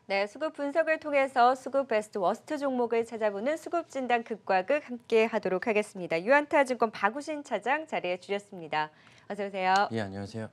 네, 수급 분석을 통해서 수급 베스트 워스트 종목을 찾아보는 수급 진단 극과 극 함께 하도록 하겠습니다. 유안타증권 박우신 차장 자리해 주셨습니다. 어서 오세요. 예, 안녕하세요.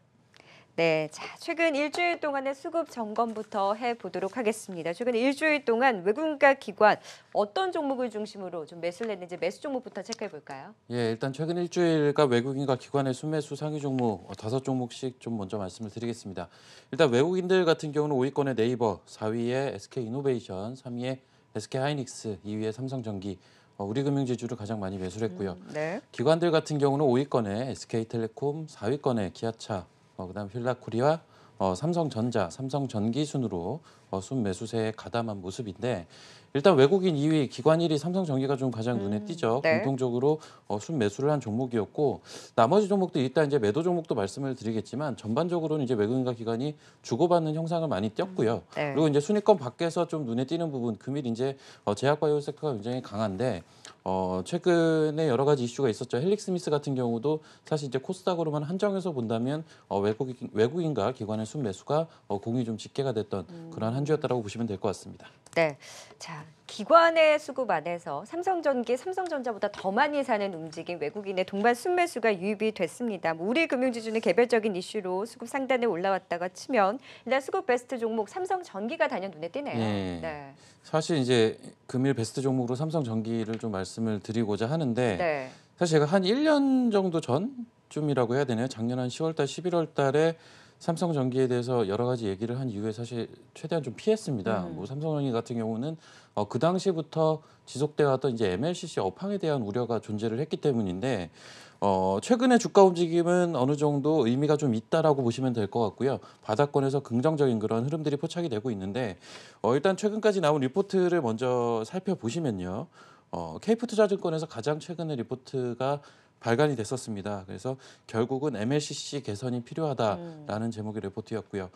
네, 자, 최근 일주일 동안의 수급 점검부터 해보도록 하겠습니다. 최근 일주일 동안 외국인과 기관 어떤 종목을 중심으로 좀 매수를 했는지 매수 종목부터 체크해 볼까요? 예, 일단 최근 일주일간 외국인과 기관의 순매수 상위 종목 5종목씩 좀 먼저 말씀을 드리겠습니다. 일단 외국인들 같은 경우는 5위권의 네이버, 4위에 SK이노베이션, 3위에 SK하이닉스, 2위에 삼성전기, 우리금융지주를 가장 많이 매수를 했고요. 네. 기관들 같은 경우는 5위권에 SK텔레콤, 4위권에 기아차, 그다음 힐라코리아, 삼성전자, 삼성전기 순으로 순매수세에 가담한 모습인데 일단 외국인 2위, 기관 1위 삼성전기가 좀 가장 눈에 띄죠. 네. 공통적으로 순매수를 한 종목이었고 나머지 종목도 일단 이제 매도 종목도 말씀을 드리겠지만 전반적으로는 이제 외국인과 기관이 주고받는 형상을 많이 띄었고요. 네. 그리고 이제 순위권 밖에서 좀 눈에 띄는 부분 금일 이제 제약바이오 섹터가 굉장히 강한데 최근에 여러 가지 이슈가 있었죠. 헬릭스미스 같은 경우도 사실 이제 코스닥으로만 한정해서 본다면 외국인과 기관의 순매수가 공이 좀 집계가 됐던 그러한 한 주였다라고 보시면 될 것 같습니다. 네. 자, 기관의 수급 안에서 삼성전기, 삼성전자보다 더 많이 사는 움직임 외국인의 동반 순매수가 유입이 됐습니다. 우리금융지주는 개별적인 이슈로 수급 상단에 올라왔다가 치면 일단 수급 베스트 종목 삼성전기가 단연 눈에 띄네요. 예. 네. 사실 이제 금일 베스트 종목으로 삼성전기를 좀 말씀을 드리고자 하는데 네. 사실 제가 한 1년 정도 전쯤이라고 해야 되나요? 작년 한 10월 달, 11월 달에 삼성전기에 대해서 여러 가지 얘기를 한 이후에 사실 최대한 좀 피했습니다. 뭐 삼성전기 같은 경우는 그 당시부터 지속돼 왔던 이제 MLCC 업황에 대한 우려가 존재를 했기 때문인데 최근의 주가 움직임은 어느 정도 의미가 좀 있다라고 보시면 될 것 같고요. 바닥권에서 긍정적인 그런 흐름들이 포착이 되고 있는데 일단 최근까지 나온 리포트를 먼저 살펴보시면요. 케이프투자증권에서 가장 최근의 리포트가 발간이 됐었습니다. 그래서 결국은 MLCC 개선이 필요하다라는 제목의 리포트였고요.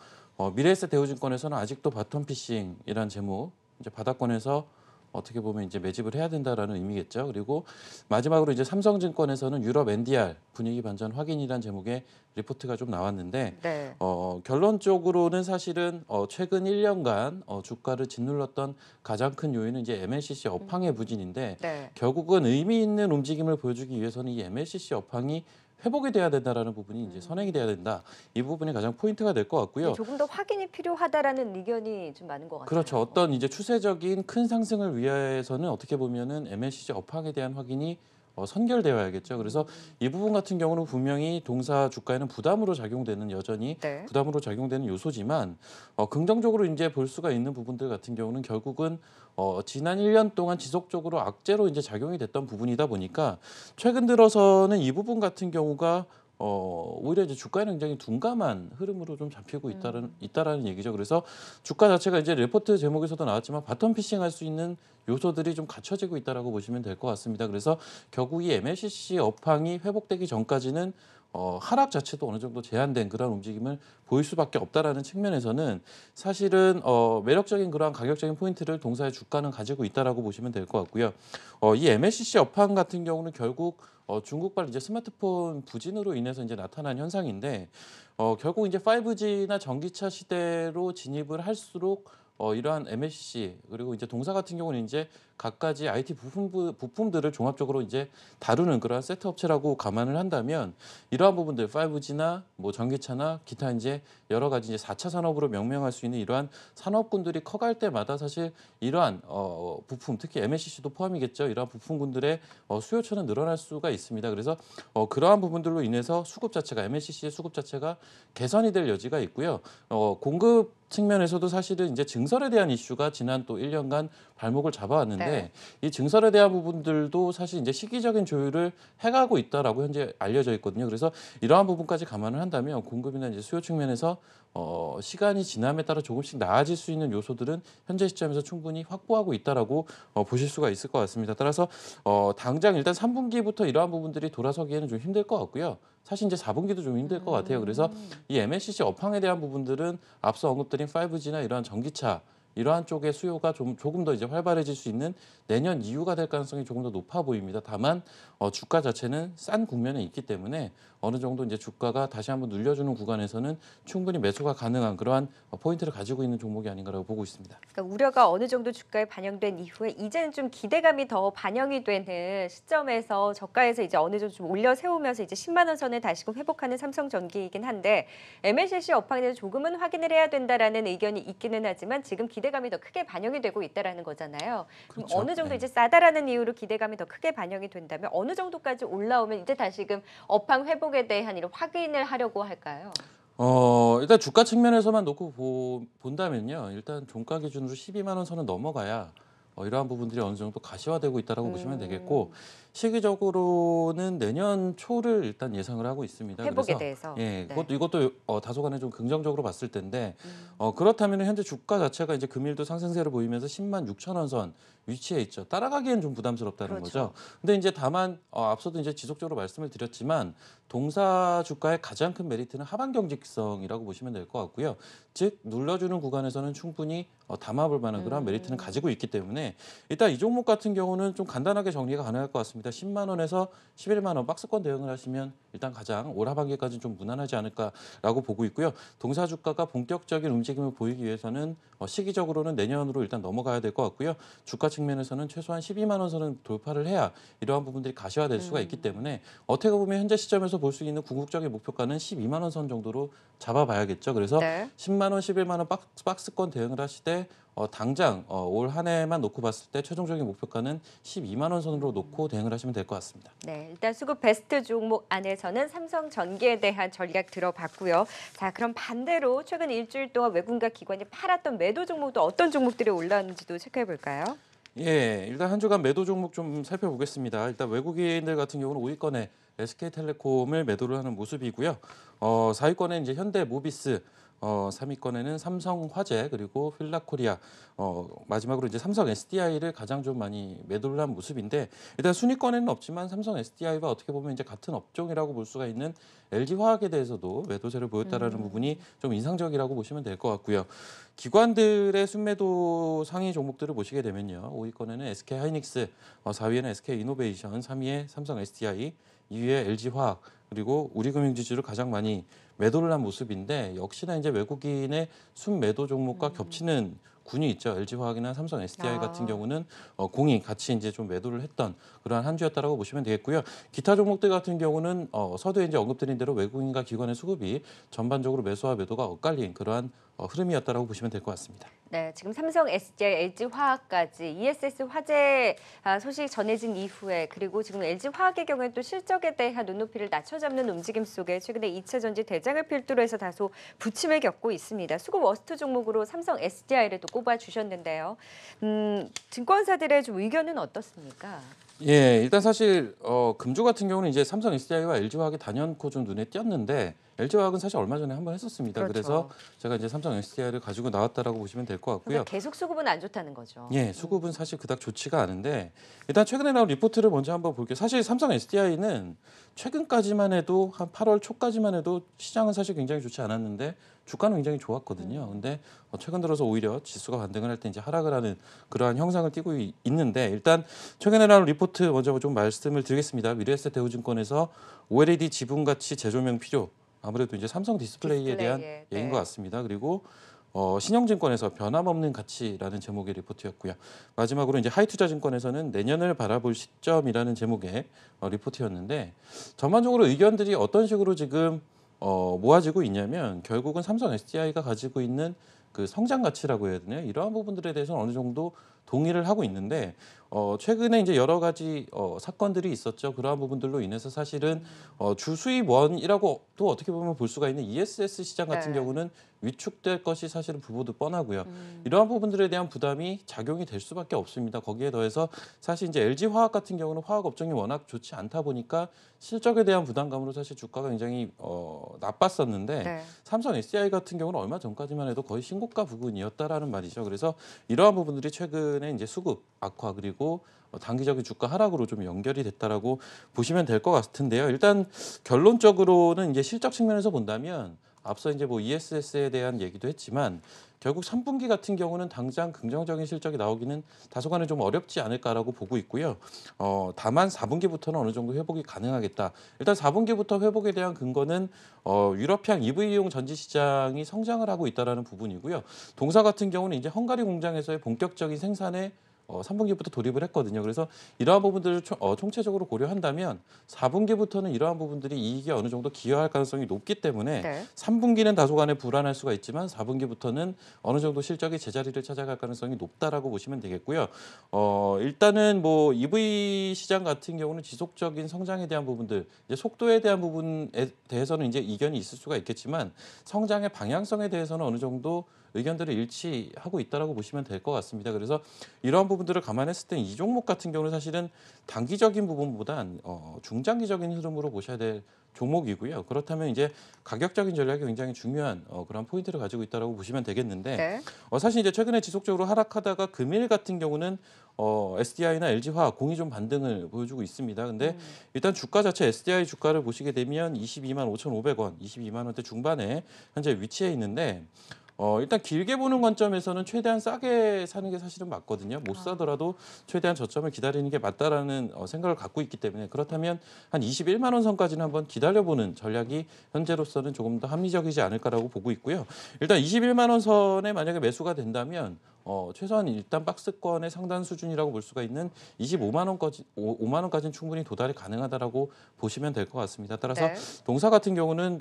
미래에셋 대우증권에서는 아직도 바텀 피싱이라는 제목, 이제 바닥권에서 어떻게 보면 이제 매집을 해야 된다라는 의미겠죠. 그리고 마지막으로 이제 삼성증권에서는 유럽 NDR 분위기 반전 확인이라는 제목의 리포트가 좀 나왔는데 네. 결론적으로는 사실은 최근 1년간 주가를 짓눌렀던 가장 큰 요인은 이제 MLCC 업황의 부진인데 네. 결국은 의미 있는 움직임을 보여주기 위해서는 이 MLCC 업황이 회복이 돼야 된다라는 부분이 이제 선행이 돼야 된다. 이 부분이 가장 포인트가 될 것 같고요. 조금 더 확인이 필요하다라는 의견이 좀 많은 것 같아요. 그렇죠. 어떤 이제 추세적인 큰 상승을 위해서는 어떻게 보면은 MLCC 업황에 대한 확인이 선결되어야겠죠. 그래서 이 부분 같은 경우는 분명히 동사 주가에는 부담으로 작용되는 여전히 네. 부담으로 작용되는 요소지만 긍정적으로 이제 볼 수가 있는 부분들 같은 경우는 결국은 지난 1년 동안 지속적으로 악재로 이제 작용이 됐던 부분이다 보니까 최근 들어서는 이 부분 같은 경우가 오히려 이제 주가에는 굉장히 둔감한 흐름으로 좀 잡히고 있다라는 얘기죠. 그래서 주가 자체가 이제 레포트 제목에서도 나왔지만 바텀 피싱할 수 있는 요소들이 좀 갖춰지고 있다라고 보시면 될 것 같습니다. 그래서 결국 이 MLCC 업황이 회복되기 전까지는 하락 자체도 어느 정도 제한된 그런 움직임을 보일 수밖에 없다라는 측면에서는 사실은 매력적인 그러한 가격적인 포인트를 동사의 주가는 가지고 있다라고 보시면 될 것 같고요. 이 MLCC 업황 같은 경우는 결국 중국발 이제 스마트폰 부진으로 인해서 이제 나타난 현상인데 결국 이제 5G나 전기차 시대로 진입을 할수록 이러한 MLCC 그리고 이제 동사 같은 경우는 이제 갖가지 IT 부품들을 종합적으로 이제 다루는 그러한 세트 업체라고 감안을 한다면 이러한 부분들 5G나 뭐 전기차나 기타 이제 여러 가지 이제 4차 산업으로 명명할 수 있는 이러한 산업군들이 커갈 때마다 사실 이러한 부품 특히 MLCC도 포함이겠죠. 이러한 부품군들의 수요처는 늘어날 수가 있습니다. 그래서 그러한 부분들로 인해서 수급 자체가 MLCC의 수급 자체가 개선이 될 여지가 있고요. 공급 측면에서도 사실은 이제 증설에 대한 이슈가 지난 또 1년간 발목을 잡아왔는데 네. 이 증설에 대한 부분들도 사실 이제 시기적인 조율을 해가고 있다라고 현재 알려져 있거든요. 그래서 이러한 부분까지 감안을 한다면 공급이나 이제 수요 측면에서 시간이 지남에 따라 조금씩 나아질 수 있는 요소들은 현재 시점에서 충분히 확보하고 있다라고 보실 수가 있을 것 같습니다. 따라서 당장 일단 3분기부터 이러한 부분들이 돌아서기에는 좀 힘들 것 같고요. 사실 이제 4분기도 좀 힘들 것 같아요. 그래서 이 MLCC 업황에 대한 부분들은 앞서 언급드린 5G나 이러한 전기차 이러한 쪽의 수요가 조금 더 이제 활발해질 수 있는 내년 이후가 될 가능성이 조금 더 높아 보입니다. 다만 주가 자체는 싼 국면에 있기 때문에 어느 정도 이제 주가가 다시 한번 눌려주는 구간에서는 충분히 매수가 가능한 그러한 포인트를 가지고 있는 종목이 아닌가라고 보고 있습니다. 그러니까 우려가 어느 정도 주가에 반영된 이후에 이제는 좀 기대감이 더 반영이 되는 시점에서 저가에서 이제 어느 정도 좀 올려 세우면서 이제 10만 원 선을 다시금 회복하는 삼성전기이긴 한데 MLCC 업황에서 조금은 확인을 해야 된다라는 의견이 있기는 하지만 지금 기대감이 더 크게 반영이 되고 있다라는 거잖아요. 그럼 그렇죠. 어느 정도 네. 이제 싸다라는 이유로 기대감이 더 크게 반영이 된다면 어느 정도까지 올라오면 이제 다시금 업황 회복에 대한 이런 확인을 하려고 할까요? 일단 주가 측면에서만 놓고 본다면요. 일단 종가 기준으로 12만 원 선은 넘어가야 이러한 부분들이 어느 정도 가시화되고 있다라고 보시면 되겠고 시기적으로는 내년 초를 일단 예상을 하고 있습니다. 회복에 그래서 대해서. 예, 네. 이것도 다소간에 좀 긍정적으로 봤을 텐데 그렇다면 현재 주가 자체가 이제 금일도 상승세를 보이면서 10만 6천 원 선 위치해 있죠. 따라가기엔 좀 부담스럽다는 그렇죠. 거죠. 근데 이제 다만 앞서도 이제 지속적으로 말씀을 드렸지만 동사 주가의 가장 큰 메리트는 하반 경직성이라고 보시면 될 것 같고요. 즉 눌러주는 구간에서는 충분히 담아볼 만한 그런 메리트는 가지고 있기 때문에 일단 이 종목 같은 경우는 좀 간단하게 정리가 가능할 것 같습니다. 10만 원에서 11만 원 박스권 대응을 하시면 일단 가장 올 하반기까지는 좀 무난하지 않을까라고 보고 있고요. 동사 주가가 본격적인 움직임을 보이기 위해서는 시기적으로는 내년으로 일단 넘어가야 될 것 같고요. 주가 측면에서는 최소한 12만 원 선은 돌파를 해야 이러한 부분들이 가시화될 수가 있기 때문에 어떻게 보면 현재 시점에서 볼 수 있는 궁극적인 목표가는 12만 원 선 정도로 잡아봐야겠죠. 그래서 네. 10만 원, 11만 원 박스권 대응을 하시되 당장 올 한 해만 놓고 봤을 때 최종적인 목표가는 12만 원 선으로 놓고 대응을 하시면 될 것 같습니다. 네, 일단 수급 베스트 종목 안에서는 삼성전기에 대한 전략 들어봤고요. 자, 그럼 반대로 최근 일주일 동안 외국인과 기관이 팔았던 매도 종목도 어떤 종목들이 올라왔는지도 체크해 볼까요? 예, 일단 한 주간 매도 종목 좀 살펴보겠습니다. 일단 외국인들 같은 경우는 5위권에 SK텔레콤을 매도를 하는 모습이고요. 4위권에 이제 현대모비스, 3위권에는 삼성화재 그리고 필라코리아, 마지막으로 이제 삼성 SDI를 가장 좀 많이 매도를 한 모습인데 일단 순위권에는 없지만 삼성 SDI와 어떻게 보면 이제 같은 업종이라고 볼 수가 있는 LG화학에 대해서도 매도세를 보였다라는 부분이 좀 인상적이라고 보시면 될 것 같고요. 기관들의 순매도 상위 종목들을 보시게 되면요. 5위권에는 SK하이닉스, 4위에는 SK이노베이션, 3위에 삼성 SDI, 2위에 LG화학, 그리고 우리금융지주를 가장 많이 매도를 한 모습인데 역시나 이제 외국인의 순매도 종목과 겹치는 군이 있죠. LG화학이나 삼성 SDI 같은 경우는 공이 같이 이제 좀 매도를 했던 그러한 한 주였다라고 보시면 되겠고요. 기타 종목들 같은 경우는 서두에 이제 언급드린 대로 외국인과 기관의 수급이 전반적으로 매수와 매도가 엇갈린 그러한 흐름이었다라고 보시면 될 것 같습니다. 네, 지금 삼성 SDI, LG화학까지 ESS 화재 소식 전해진 이후에 그리고 지금 LG화학의 경우에 또 실적에 대한 눈높이를 낮춰잡는 움직임 속에 최근에 2차 전지 대장을 필두로 해서 다소 부침을 겪고 있습니다. 수급 워스트 종목으로 삼성 SDI를 또 꼽아주셨는데요. 증권사들의 좀 의견은 어떻습니까? 예, 일단 사실 금주 같은 경우는 이제 삼성 SDI와 LG화학이 단연코 좀 눈에 띄었는데 LG화학은 사실 얼마 전에 한번 했었습니다. 그렇죠. 그래서 제가 이제 삼성 SDI를 가지고 나왔다라고 보시면 될 것 같고요. 그러니까 계속 수급은 안 좋다는 거죠. 예, 수급은 사실 그닥 좋지가 않은데 일단 최근에 나온 리포트를 먼저 한번 볼게요. 사실 삼성 SDI는 최근까지만 해도 한 8월 초까지만 해도 시장은 사실 굉장히 좋지 않았는데 주가는 굉장히 좋았거든요. 근데 최근 들어서 오히려 지수가 반등을 할 때 이제 하락을 하는 그러한 형상을 띠고 있는데 일단 최근에 나온 리포트 먼저 좀 말씀을 드리겠습니다. 미래에셋 대우증권에서 OLED 지분 가치 재조명 필요 아무래도 이제 삼성 디스플레이에 대한 디스플레이에, 얘기인 네. 것 같습니다. 그리고 신영증권에서 변함없는 가치라는 제목의 리포트였고요. 마지막으로 이제 하이투자증권에서는 내년을 바라볼 시점이라는 제목의 리포트였는데 전반적으로 의견들이 어떤 식으로 지금 모아지고 있냐면 결국은 삼성 SDI가 가지고 있는 그 성장 가치라고 해야 되나요? 이러한 부분들에 대해서는 어느 정도 동의를 하고 있는데 최근에 이제 여러 가지 사건들이 있었죠. 그러한 부분들로 인해서 사실은 주수입원이라고 또 어떻게 보면 볼 수가 있는 ESS 시장 같은 네. 경우는 위축될 것이 사실은 부보듯 뻔하고요. 이러한 부분들에 대한 부담이 작용이 될 수밖에 없습니다. 거기에 더해서 사실 이제 LG화학 같은 경우는 화학 업종이 워낙 좋지 않다 보니까 실적에 대한 부담감으로 사실 주가가 굉장히 나빴었는데 네. 삼성 SDI 같은 경우는 얼마 전까지만 해도 거의 신고가 부근이었다라는 말이죠. 그래서 이러한 부분들이 최근에 이제 수급 악화 그리고 단기적인 주가 하락으로 좀 연결이 됐다라고 보시면 될 것 같은데요. 일단 결론적으로는 이제 실적 측면에서 본다면 앞서 이제 뭐 ESS에 대한 얘기도 했지만 결국 3분기 같은 경우는 당장 긍정적인 실적이 나오기는 다소간에 좀 어렵지 않을까라고 보고 있고요. 다만 4분기부터는 어느 정도 회복이 가능하겠다. 일단 4분기부터 회복에 대한 근거는 유럽향 EV용 전지 시장이 성장을 하고 있다라는 부분이고요. 동사 같은 경우는 이제 헝가리 공장에서의 본격적인 생산에 3분기부터 돌입을 했거든요. 그래서 이러한 부분들을 총체적으로 고려한다면 4분기부터는 이러한 부분들이 이익에 어느 정도 기여할 가능성이 높기 때문에 네. 3분기는 다소간에 불안할 수가 있지만 4분기부터는 어느 정도 실적이 제자리를 찾아갈 가능성이 높다라고 보시면 되겠고요. 일단은 뭐 EV 시장 같은 경우는 지속적인 성장에 대한 부분들, 이제 속도에 대한 부분에 대해서는 이제 이견이 있을 수가 있겠지만 성장의 방향성에 대해서는 어느 정도 의견들을 일치하고 있다라고 보시면 될 것 같습니다. 그래서 이러한 부분들을 감안했을 때 이 종목 같은 경우는 사실은 단기적인 부분보단 중장기적인 흐름으로 보셔야 될 종목이고요. 그렇다면 이제 가격적인 전략이 굉장히 중요한 그런 포인트를 가지고 있다라고 보시면 되겠는데 네. 사실 이제 최근에 지속적으로 하락하다가 금일 같은 경우는 SDI나 LG화학 공이 좀 반등을 보여주고 있습니다. 근데 일단 주가 자체 SDI 주가를 보시게 되면 22만 5,500원, 22만 원대 중반에 현재 위치해 있는데 일단 길게 보는 관점에서는 최대한 싸게 사는 게 사실은 맞거든요. 못 사더라도 최대한 저점을 기다리는 게 맞다라는 생각을 갖고 있기 때문에 그렇다면 한 21만 원 선까지는 한번 기다려보는 전략이 현재로서는 조금 더 합리적이지 않을까라고 보고 있고요. 일단 21만 원 선에 만약에 매수가 된다면 최소한 일단 박스권의 상단 수준이라고 볼 수가 있는 25만 원까지 5만 원까지는 충분히 도달이 가능하다라고 보시면 될 것 같습니다. 따라서 네. 동사 같은 경우는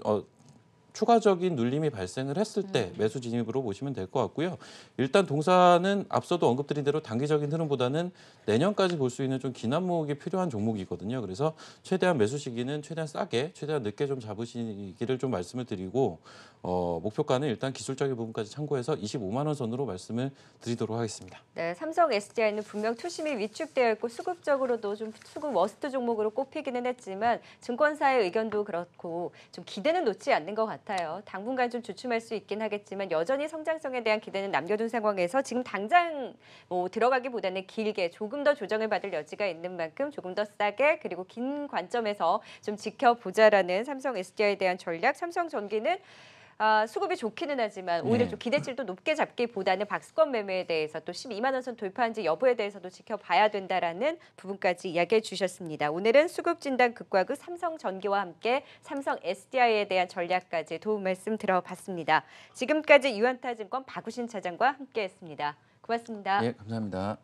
추가적인 눌림이 발생을 했을 때 매수 진입으로 보시면 될 것 같고요. 일단 동사는 앞서도 언급드린 대로 단기적인 흐름보다는 내년까지 볼 수 있는 좀 긴 안목이 필요한 종목이거든요. 그래서 최대한 매수 시기는 최대한 싸게, 최대한 늦게 좀 잡으시기를 좀 말씀을 드리고 목표가는 일단 기술적인 부분까지 참고해서 25만 원 선으로 말씀을 드리도록 하겠습니다. 네, 삼성 SDI는 분명 투심이 위축되어 있고 수급적으로도 좀 수급 워스트 종목으로 꼽히기는 했지만 증권사의 의견도 그렇고 좀 기대는 놓지 않는 것 같아요. 당분간 좀 주춤할 수 있긴 하겠지만 여전히 성장성에 대한 기대는 남겨둔 상황에서 지금 당장 뭐 들어가기보다는 길게 조금 더 조정을 받을 여지가 있는 만큼 조금 더 싸게 그리고 긴 관점에서 좀 지켜보자라는 삼성 SDI에 대한 전략. 삼성전기는 수급이 좋기는 하지만 오히려 네. 좀 기대치도 높게 잡기보다는 박스권 매매에 대해서 또 12만 원 선 돌파한지 여부에 대해서도 지켜봐야 된다라는 부분까지 이야기해 주셨습니다. 오늘은 수급 진단 극과 극 삼성전기와 함께 삼성 SDI에 대한 전략까지 도움 말씀 들어봤습니다. 지금까지 유한타증권 박우신 차장과 함께했습니다. 고맙습니다. 예, 감사합니다.